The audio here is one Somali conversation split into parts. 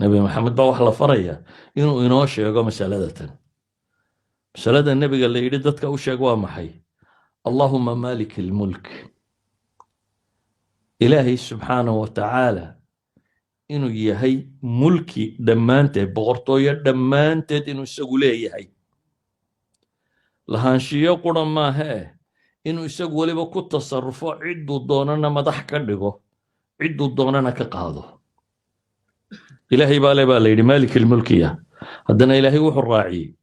نبي محمد بقى وحلا فريا إنه إنوش يقوم مسألة النبي قال لي يرددك أوش يقوى محي اللهم مالك الملك إلهي سبحانه وتعالى إنه يهي ملكي دمانته بغرطوية دمانته إنه يسقوليه يهي لهانشيه قرن ما هي إنه يسقولي بكو تصرفه عدو دوننا مدح كردقو عدو دوننا كقاضو إلهي بالي مالك الملكية هدنا إلهي وحو الراعي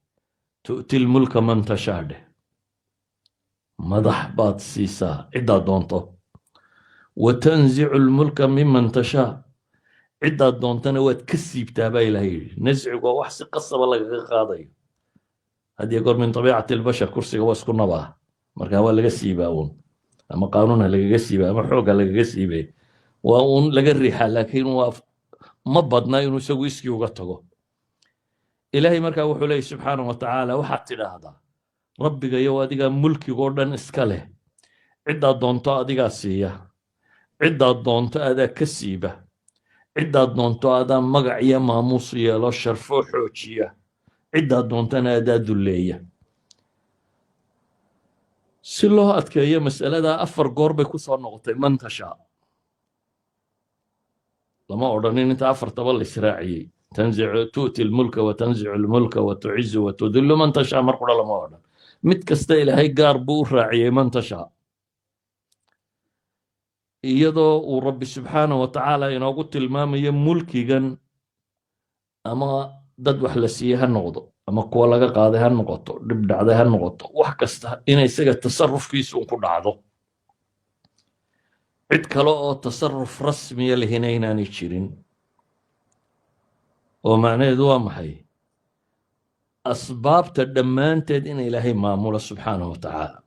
تؤتي الملك من تشاده مدح بات سيسا عدا دونتو وتنزع الملك ممن تشاء عدا دونتنا وتكسي بتابا إلهي نزع وحس قصة والله قاضي هذه يقول من طبيعة البشر كرسي واسكو نباه مركا هو لغا سيباون أما قانونها لغا سيبا أما حوقا لغا سيبا وأون لغا الريحة لكن ما بدنا إنه يسوي إسكي وقتغو إلهي مركا وحولي سبحانه وتعالى وحتى هذا ربك يو أديك ملكي غوردن إسكاله عدا دونتو أديك سيا عدا دونتو أدا كسيبة عدا دونتو أدا مقعية ماموسية لو شرفو حوشية عدا دونتنا أدا دلية سلوها أتكية مسألة دا أفر قربة كسر نغطي من تشاء لما أردنين أنت أفر تبال إسراعي تؤتي الملك وتنزع الملك وتعز وتذل من تشاء مرقنا لما أردن متكستا إلى هاي قاربو راعي من تشاء iyadoo uu rabbi subxaana wa tacaala inoogu tilmaamayo mulkigan ama dad wax la siiyey ha noqdo ama kuwa laga qaaday ha noqoto dhib dhacday ha noqoto wax kasta inay isaga tasarufkiisa un ku dhacdo cid kale oo tasaruf rasmiya lehina inaanay jirin oo macnaheedu waa maxay asbaabta dhammaanteed in ilaahay maamulo subxaana wa tacaala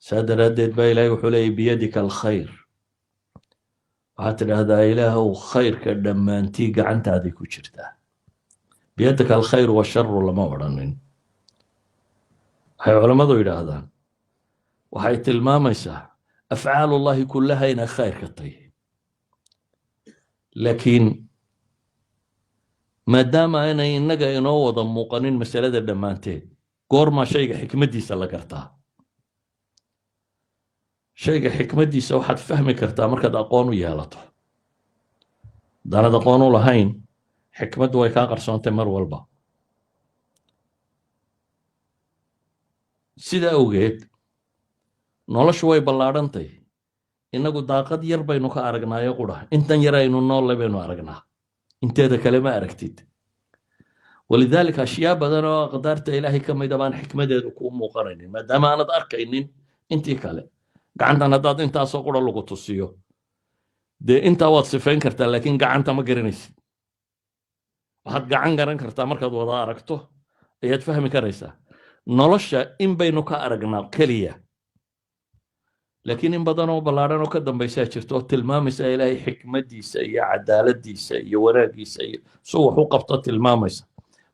saa daraaddeed baa ilaahay wuxuu leeyay biyadika alkhayr waxaad tidhaahdaa ilaahow khayrka dhammaantii gacantaadii ku jirtaa biyadaka alkhayr washaru lama odhanin waxay culammadu yidhaahdaan waxay tilmaamaysaa afcaalullahi kullaha inay khayr ka tahay laakiin maadaama aanay innaga inoo wada muuqanin masalada dhammaanteed goormaa shayga xikmaddiisa la gartaa shayga xikmaddiisa waxaad fahmi kartaa markaad aqoon u yeelato haddaanad aqoon u lahayn xikmaddu way kaa qarsoontay mar walba sida awgeed noloshu way ballaadhantay innagu daaqad yar baynu ka aragnaayo qudha intan yar aynu noolle baynu aragnaa inteeda kale ma aragtid walidaalika ashyaa badan oo aqdaarta ilaahay ka mida baan xikmadeedu kuu muuqanaynin maadaama aanad arkaynin intii kale gacantan haddaad intaasoo qura lagu tusiyo dee intaa waad sifayn kartaa laakiin gacanta ma garanaysid waxaad gacan garan kartaa markaad wada aragto ayaad fahmi karaysaa nolosha in baynu ka aragnaa keliya laakiin in badan oo ballaadhan oo ka dambaysaa jirto oo tilmaamaysa ilaahay xikmaddiisa iyo cadaaladdiisa iyo wanaaggiisa iyo suu wax u qabto tilmaamaysa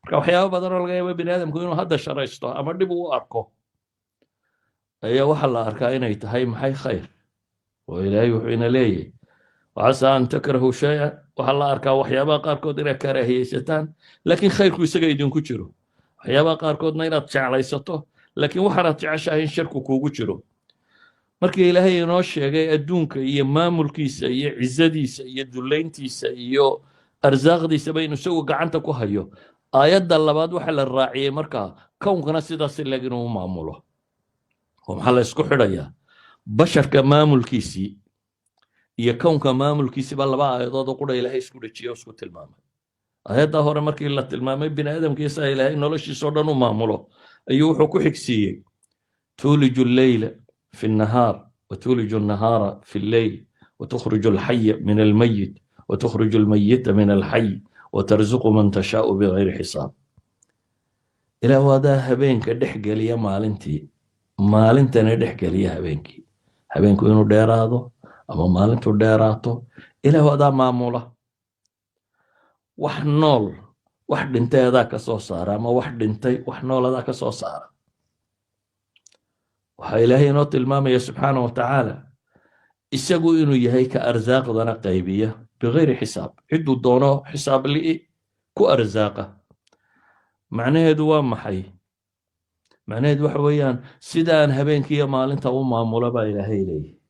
marka waxyaaba badan oo laga yaaba bini aadamku inuu hadda sharaysto ama dhib u arko ayaa waxaa la arkaa inay tahay maxay khayr oo ilaahay wuxuu ina leeyahay وعسى أن تكرهوا شيئا وحلا أركا وحيابا قاركود إنا كراهيستان لكن خيركو يسقى يدون كجرو وحيابا قاركود نينا تشعليستو لكن وحنا تعشاهين شركو كوغو جرو markii ilaahay inoo sheegay adduunka iyo maamulkiisa iyo cizadiisa iyo duleyntiisa iyo arsaaqdiisa baynu isagu gacanta ku hayo aayadda labaad waxa la raaciyay markaa kownkana sidaas lag inuu maamulo oo maxaa la isku xidhayaa basharka maamulkiisii iyo kownka maamulkiisii baa laba aayadood oo qura ilaahay isku dhajiyo isku tilmaamay aayadda hore markii la tilmaamay bini aadamkiisa ilaahay noloshiisa oo dhan u maamulo ayuu wuxuu ku xigsiiyey tuuliju leyla في النهار وتولج النهار في الليل وتخرج الحي من الميت وتخرج الميت من الحي وترزق من تشاء بغير حساب إلى ودا هبينك دحق لي مالنتنا دحق لي هبينك إنه ديرادو أما مالنتو ديراتو إلى ودا معمولة وحنول واحد انتي ذاك صوصار أما واحد انتي وحنول ذاك صوصار waxaa ilaahay inoo tilmaamaya subxaana wa tacaala isagu inuu yahay ka arsaaqdana qaybiya بغير حساب عدو دونه حساب لي كو أرزاقه معناه دوا محي معناه دوا حويان سيدان هبينك يا مال انت وما با إلهي لي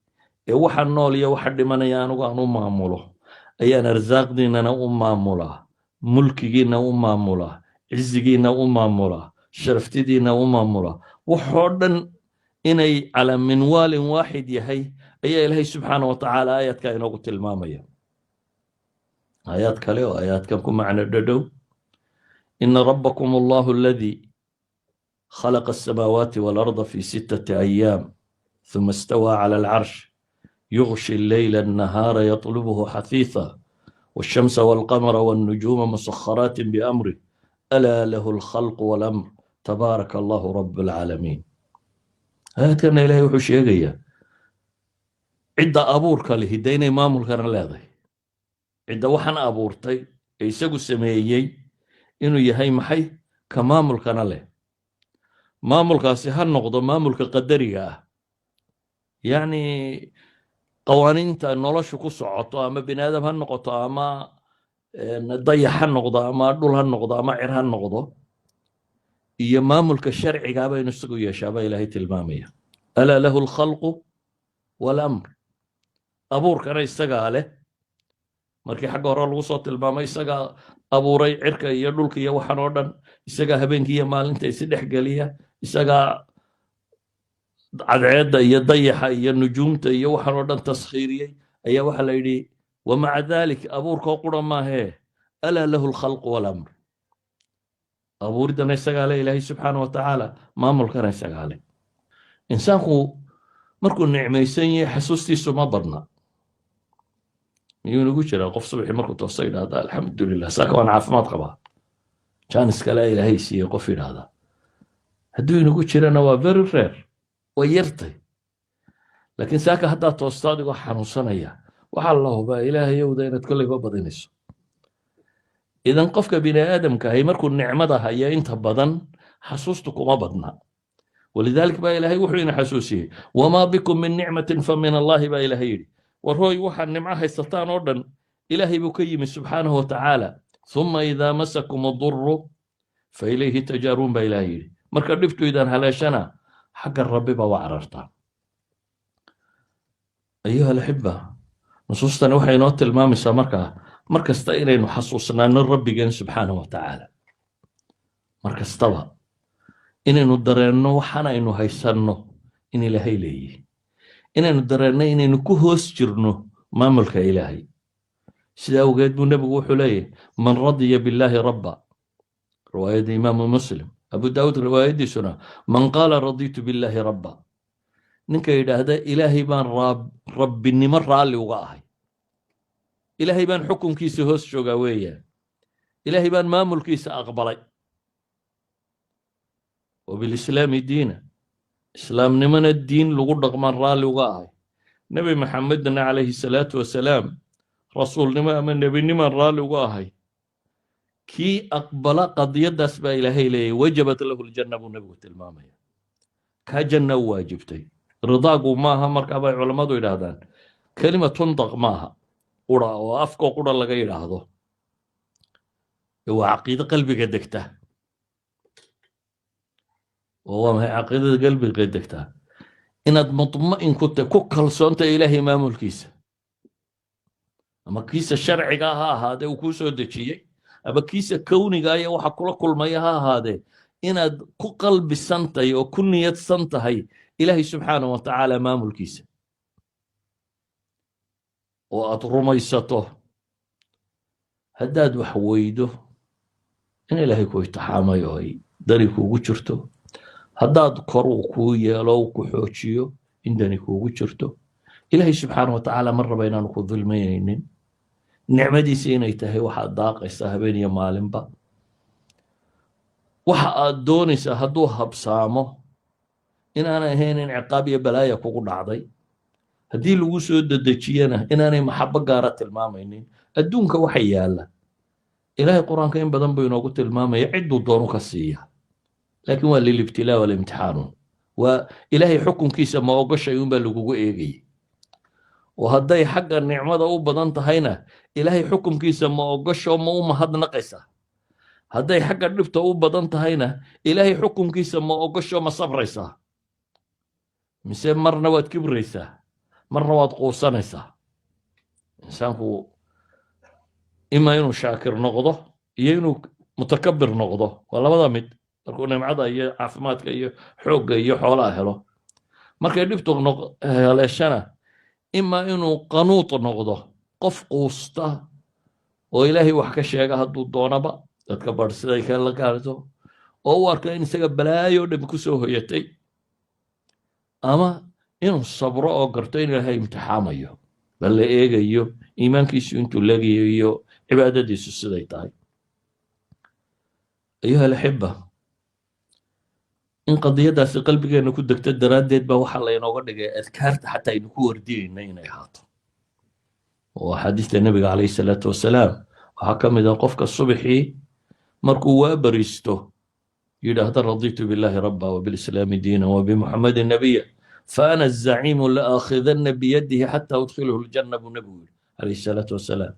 waxa nool iyo waxa dhimanaya anigu aan u maamulo ayaan arsaaqdiinana u maamulaa mulkigiina u maamulaa cizigiina u maamulaa sharaftidiina u maamulaa waxoo dhan inay calaa minwaalin waaxid yahay ayaa ilaahay subxaana wa tacaala aayadka inoogu tilmaamaya aayaad kale oo aayaadkan ku macno dhadhow ina rabbakum allahu aladii khalaqa asamaawaati waalarda fi 6 أيام ثم استوى على العرش يغشي الليل النهار يطلبه حثيثا والشمس والقمر والنجوم مسخرات بأمره ألا له الخلق والأمر تبارك الله رب العالمين هذا كان إلهي وحشي يقيا عدة أبور كالي هدين إمام الكرن لاذي عدة وحن أبورتي يساقو السميي إنو يهي محي كمام الكرن له مامل كاسي هالنقضة مامل كقدرية يعني قوانينta nolosha ku socoto ama binaadam ha noqoto ama dayax ha noqdo ama dhul ha noqdo ama cir ha noqdo iyo maamulka sharciga baynu isugu yeeshaaba ilaahay tilmaamaya alaa lahu alkhalqu walamr abuurkana isagaa leh markii xagga hore lagu soo tilmaamay isagaa abuuray cirka iyo dhulka iyo waxan oo dhan isagaa habeenkii iyo maalinta isi dhex geliya isagaa cadceedda iyo dayaxa iyo nujuumta iyo waxaan oo dhan taskhiiriyey ayaa waxaa la yidhi wamaca dalik abuurkoo qura maahee alaa lahu alkhalqu walamr abuuriddana isagaa leh ilaahay subxaana wa tacaala maamulkana isagaa leh insaanku markuu nicmaysan yahay xasuustiisu ma badna miyuu inagu jiraa qof subaxii markuu toosa yidhaahda alxamdulilah saaka waan caafimaad qabaa jaanis kale ilaahay siiyey qof yidhaahda hadduu inagu jirana waa very rare ويرتي لكن ساكا حتى توستادي وحنوصنيا وحال الله با إلهي يودا إنت كل بدنس إذا قفك بني آدم كهي مركو النعمة هي إنت بدن حسوستكم بدنا ولذلك با إلهي وحين حسوسي وما بكم من نعمة فمن الله با إلهي والروي وحا النعمة هيستطان أردن إلهي بكيم سبحانه وتعالى ثم إذا مسكم الضر فإليه تجارون با إلهي مركا رفتو إذا هلاشنا حق الرب وعررتا أيها الأحبة نصوصنا وحي نوت المامي مركز تأيني نحصصنا أن الرب جن سبحانه وتعالى مركز طبع إني ندرنا وحنا إنه هيسرنا إني لهي لي إني ندرنا إني نكوهوس جرنه ما ملك إلهي سيدا وقيد النبي وحليه من رضي بالله ربا رواية إمام مسلم أبو داود رواية دي سنة من قال رضيت بالله ربا ننك هذا إلهي بان رب النمر اللي وقاهي إلهي بان حكم كيس هوس شوقاوية إلهي بان مامل كيس أقبلي وبالإسلام دينا إسلام نمن الدين لغرق من اللي وقاهي نبي محمد عليه الصلاة والسلام رسول من نبي نمن اللي وقاهي كي أقبل قضية دسبة إلهي لي وجبت له الجنة ونبوة المامية كجنة واجبتي رضاق ماها مركبة علماء إلى هذا كلمة تنطق ماها قرى وأفكو قرى لغا إلى هذا هو عقيدة قلبي قدكته وهو ما هي عقيدة قلبي قدكته إن مطمئن كنت كوكل سنت إلهي ما ملكيس أما كيس الشرعي هذا وكوسو دشيء أبا كيسة كوني جاية وحكولا كل ما يها هذا إن قلب السنتي وكنية سنتهي إلهي سبحانه وتعالى ما ملكيسة وأطرميسته هداد وحويده إن إلهي كوي تحامي هاي داريكو وجرته هداد كرو كوي لو كحوشيو إن دانيكو وجرته إلهي سبحانه وتعالى مر بيننا نكو ظلمين nicmadiisa inay tahay waxaad daaqaysaa habeen iyo maalinba waxa aad doonaysaa hadduu habsaamo inaanay ahayn in ciqaab iyo balaaya kugu dhacday haddii lagu soo dedejiyana inaanay maxabo gaara tilmaamaynin adduunka waxa yaalla ilaahay qur-aanka in badan buu inoogu tilmaamaya cidduu doonu ka siiya laakiin waa lilibtilaa walimtixaanu waa ilaahay xukunkiisa ma ogashay unbaa lagugu eegayay وهداي حق النعمة أو بدنت هينا إلهي حكم كيسا ما أقش وما هاد نقيسة هداي حق النفط أو بدنت هينا إلهي حكم كيسا ما أقش وما صبريسة مسيب مرنا واد كبريسة مرنا واد قوسانيسة إنسان هو إما إنه شاكر نقضه ينو متكبر نقضه ولا ما دامد markuu nimcada iyo caafimaadka iyo xoogga iyo xoolaha helo markay dhibtu heleeshana ima inuu qanuut noqdo qof quusta oo ilaahay wax ka sheega hadduu doonaba dadka barsiday kala gaarto oo u arka in isaga balaayo dhib ku soo hoyatay ama inuu sabro oo garto in ilaahay imtixaamayo bal la eegayo iimaankiisu intuu leegayo iyo cibaadadiisu siday tahay ayuha alxiba in qadiyadaasi qalbigeena ku degta daraaddeed baa waxaa laynooga dhigay adkaarta xataa aynu ku wardinayna inay ahaato oo axaadiista nebiga calayhi salaatu wasalaam waxaa ka mid ah qofka subaxii markuu waa bariisto yidhaahda raditu billahi rabba wabilislaami diina wabimuxammadin nabiya faana azaciimu laaakhidana biyadihi xataa udkhiluhu ljanna buu nebigu yidhi calayhi salaatu wasalaam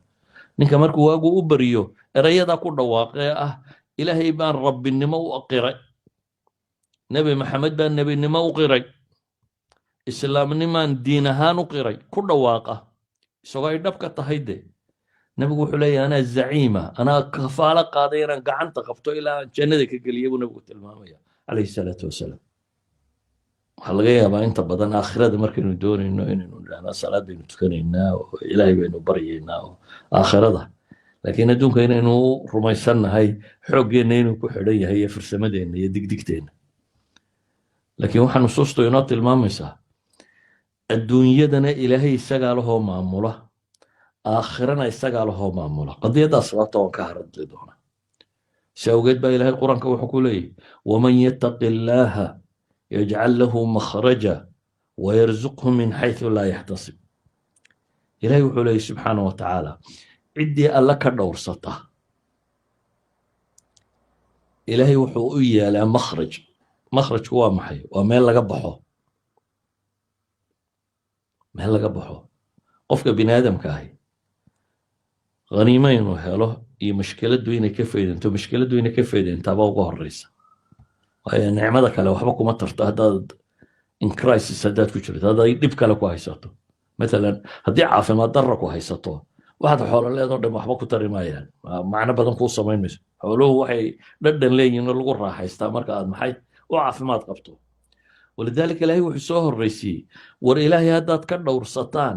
ninka markuu waagu u bariyo erayadaa ku dhawaaqee ah ilaahay baan rabbinimo u aqiray nebi maxamed baan nebinimo u qiray islaamnimaan diin ahaan u qiray ku dhawaaqa isagoo ay dhab ka tahay de nebigu wuxuu leeyahay anaa zaciima anaa kafaalo qaaday inaan gacanta qabto ilaa aan jannada ka geliya buu nebigu tilmaamaya calayhi salaatu wasalaam waxaa laga yaabaa inta badan aakhirada markaynu doonayno inaynu idhahnaa salaad baynu tukanaynaa oo ilaahay baynu baryaynaa oo aakhirada laakiin adduunka inaynu rumaysannahay xooggeenna inuu ku xidhan yahay iyo farsamadeenna iyo digdigteenna laakiin waxaa nusuustu inoo tilmaamaysaa adduunyadana ilaahay isagaa lahoo maamula aakhirana isagaa lahoo maamula qadiyadaas sababta waan ka haradli doonaa si awgeed baa ilaahay qur-aanka wuxuu ku leeyahy waman yattaqi illaaha yajcal lahu makhraja wayarzuqhu min xaysu laa yaxtasib ilaahay wuxuu leeyahy subxaana wa tacaala ciddii alla ka dhowrsata ilaahay wuxuu u yeelaa makhraj makhrajku waa maxay waa meel laga baxo meel laga baxo qofka bini aadamka ahi khaniimo inuu helo iyo mashkiladdu inay ka faydanto mashkiladdu inay ka faydantaaba uga horeysa waayo nicmada kale waxba kuma tarto haddaad in crisis haddaad ku jirto haddaad dhib kale ku haysato matalan haddii caafimaad darra ku haysato waxaad xoolo leedoo dhan waxba ku tari maayaan macno badan kuu samayn mayso xooluhu waxay dhadhan leeyihiin oo lagu raaxaystaa marka aad maxay u caafimaad qabto walidaalika ilaahay wuxuu soo horreysiiyey war ilaahay haddaad ka dhowrsataan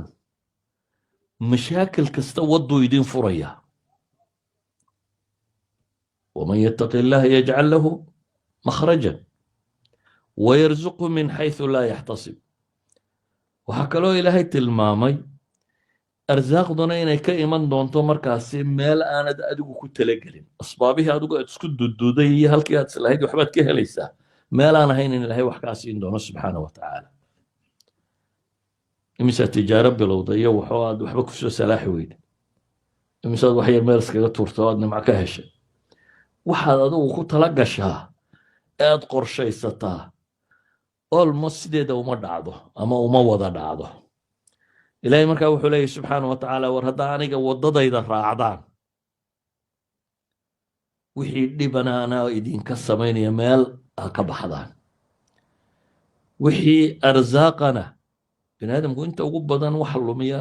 mashaakil kasta wadduu idin furaya waman yattaqi illaha yajcal lahu makhrajan wayarzuqhu min xaysu laa yaxtasib waxaa kaloo ilaahay tilmaamay arsaaqduna inay ka iman doonto markaasi meel aanad adigu ku talagelin asbaabihii adigu aad isku dududay iyo halkii aad islahayd waxbaad ka helaysaa meel aan ahayn in ilaahay wax kaa siin doono subxaana wa tacaala imisaad tijaaro bilowda iyo waxoo aad waxba kusoo salaaxi weyda imisaad wax yar meel iskaga tuurta oo aad nimco ka heshay waxaad adigu ku tala gashaa ee aad qorshaysataa olmost sideeda uma dhacdo ama uma wada dhacdo ilaahay markaa wuxuu leeyahy subxaana wa tacaala war haddaa aniga waddadayda raacdaan wixii dhibana anaa idinka samaynaya meel aa ka baxdaan wixii arsaaqana bini aadamku inta ugu badan waxa lumiya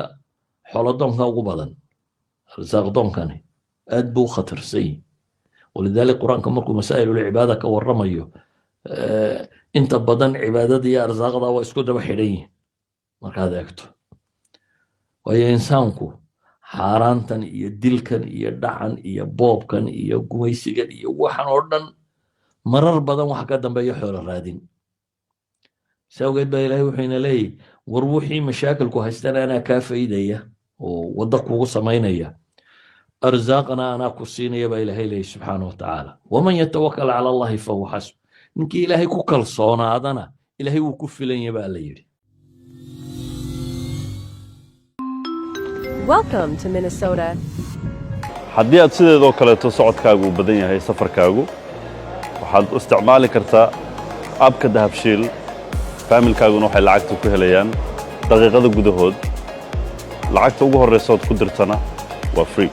xoolodoonka ugu badan arsaaqdoonkani aad buu u khatarsan yihi walidaalika qur-aanka markuu masaa'ilulcibaada ka warramayo inta badan cibaadada iyo arsaaqda waa isku daba xidhan yihin markaad eegto waayo insaanku xaaraantan iyo dilkan iyo dhacan iyo boobkan iyo gumaysigan iyo waxan oo dhan marar badan waxa ka dambeeya xoolo raadin si awgeed baa ilaahay wuxuu ina leeyahy war wixii mashaakilku haystana anaa kaa faydaya oo wadda kugu samaynaya arsaaqana anaa ku siinaya baa ilaahay leeyahy subxaana wa tacaala waman yatawakal cala allahi fahuwa xasb ninkii ilaahay ku kalsoonaadana ilaahay wuu ku filanya baa la yidhi Welcome to Minnesota. haddii aad sideedoo kaleeto socodkaagu u badan yahay safarkaagu waxaad u isticmaali kartaa abka dahabshiil faamilkaaguna waxay lacagta ku helayaan daqiiqada gudahood lacagta ugu horeysa ood ku dirtana waa free